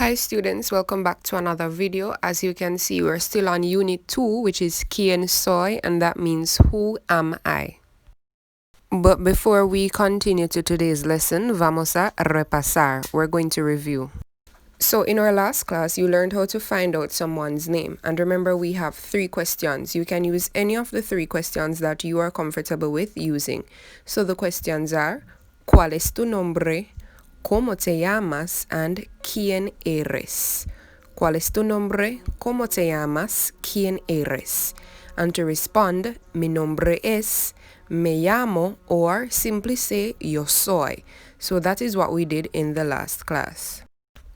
Hi students, welcome back to another video. As you can see, we're still on unit 2, which is quién soy, and that means who am I. But before we continue to today's lesson, vamos a repasar. We're going to review. So in our last class, you learned how to find out someone's name. And remember, we have 3 questions. You can use any of the 3 questions that you are comfortable with using. So the questions are, ¿Cuál es tu nombre? ¿Cómo te llamas? And ¿quién eres? ¿Cuál es tu nombre? ¿Cómo te llamas? ¿Quién eres? And to respond, mi nombre es, me llamo, or simply say yo soy. So that is what we did in the last class.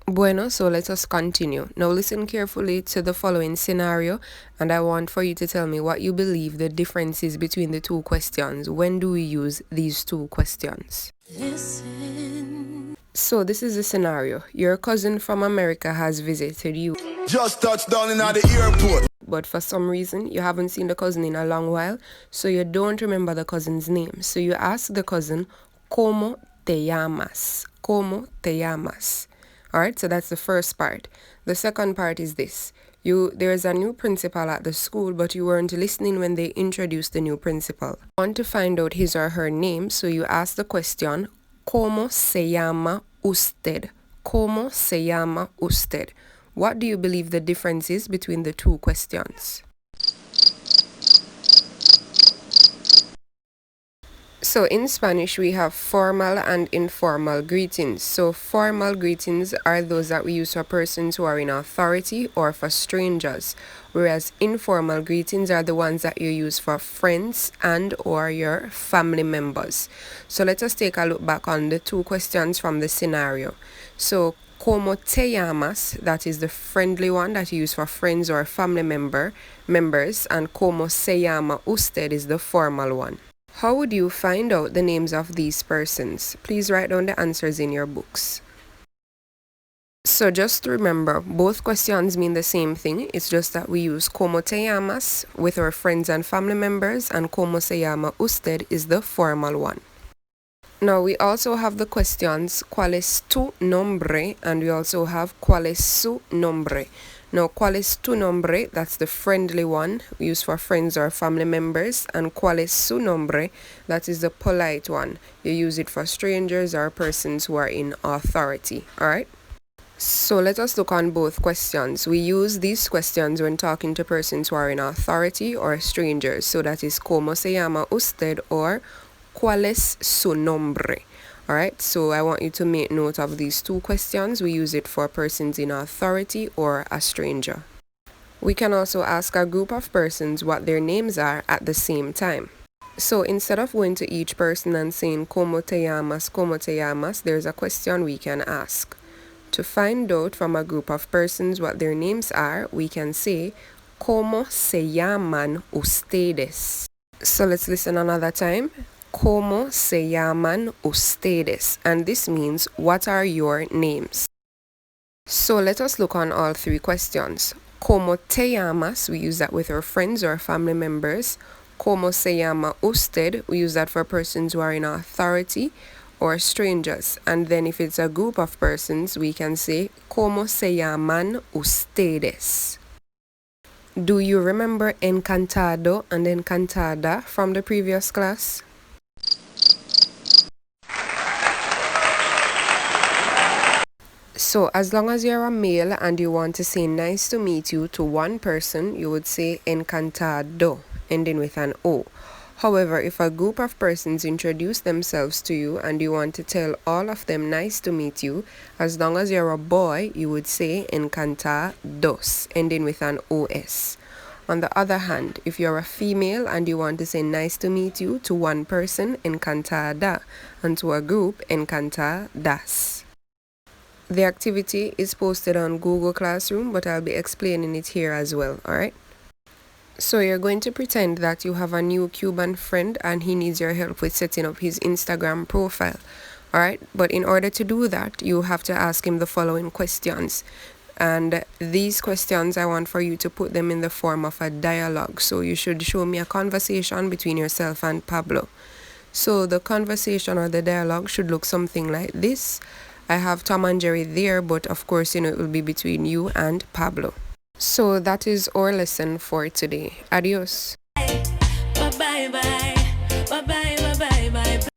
Bueno, so let us continue. Now listen carefully to the following scenario, and I want for you to tell me what you believe the difference is between the 2 questions. When do we use these 2 questions? Listen. So this is the scenario. Your cousin from America has visited you. Just touched down in the airport. But for some reason, you haven't seen the cousin in a long while, so you don't remember the cousin's name. So you ask the cousin, ¿Cómo te llamas? ¿Cómo te llamas? Alright, so that's the first part. The second part is this. There is a new principal at the school, but you weren't listening when they introduced the new principal. You want to find out his or her name, so you ask the question, ¿Cómo se llama usted? ¿Cómo se llama usted? What do you believe the difference is between the 2 questions? So in Spanish, we have formal and informal greetings. So formal greetings are those that we use for persons who are in authority or for strangers, whereas informal greetings are the ones that you use for friends and or your family members. So let us take a look back on the 2 questions from the scenario. So ¿Cómo te llamas? That is the friendly one that you use for friends or family members, and ¿Cómo se llama usted? Is the formal one. How would you find out the names of these persons? Please write down the answers in your books. So just remember, both questions mean the same thing. It's just that we use ¿Cómo te llamas? With our friends and family members, and ¿Cómo se llama usted? Is the formal one. Now we also have the questions ¿Cuál es tu nombre? And we also have ¿Cuál es su nombre? Now, ¿Cuál es tu nombre? That's the friendly one used for friends or family members. And ¿Cuál es su nombre? That is the polite one. You use it for strangers or persons who are in authority. Alright? So let us look on both questions. We use these questions when talking to persons who are in authority or strangers. So that is ¿Cómo se llama usted? Or ¿Cuál es su nombre? Alright, so I want you to make note of these 2 questions. We use it for persons in authority or a stranger. We can also ask a group of persons what their names are at the same time. So instead of going to each person and saying ¿Cómo te llamas? ¿Cómo te llamas? There's a question we can ask. To find out from a group of persons what their names are, we can say ¿Cómo se llaman ustedes? So let's listen another time. ¿Cómo se llaman ustedes? And this means, what are your names? So let us look on all 3 questions. ¿Cómo te llamas? We use that with our friends or family members. ¿Cómo se llama usted? We use that for persons who are in authority or strangers. And then if it's a group of persons, we can say ¿Cómo se llaman ustedes? Do you remember encantado and encantada from the previous class? So as long as you're a male and you want to say nice to meet you to one person, you would say encantado, ending with an O. However, if a group of persons introduce themselves to you and you want to tell all of them nice to meet you, as long as you're a boy, you would say encantados, ending with an OS. On the other hand, if you're a female and you want to say nice to meet you to one person, encantada, and to a group, encantadas. The activity is posted on Google Classroom, but I'll be explaining it here as well, alright? So you're going to pretend that you have a new Cuban friend and he needs your help with setting up his Instagram profile, alright? But in order to do that, you have to ask him the following questions. And these questions, I want for you to put them in the form of a dialogue. So you should show me a conversation between yourself and Pablo. So the conversation or the dialogue should look something like this. I have Tom and Jerry there, but of course, it will be between you and Pablo. So that is our lesson for today. Adios. Bye bye bye. Bye bye bye bye bye.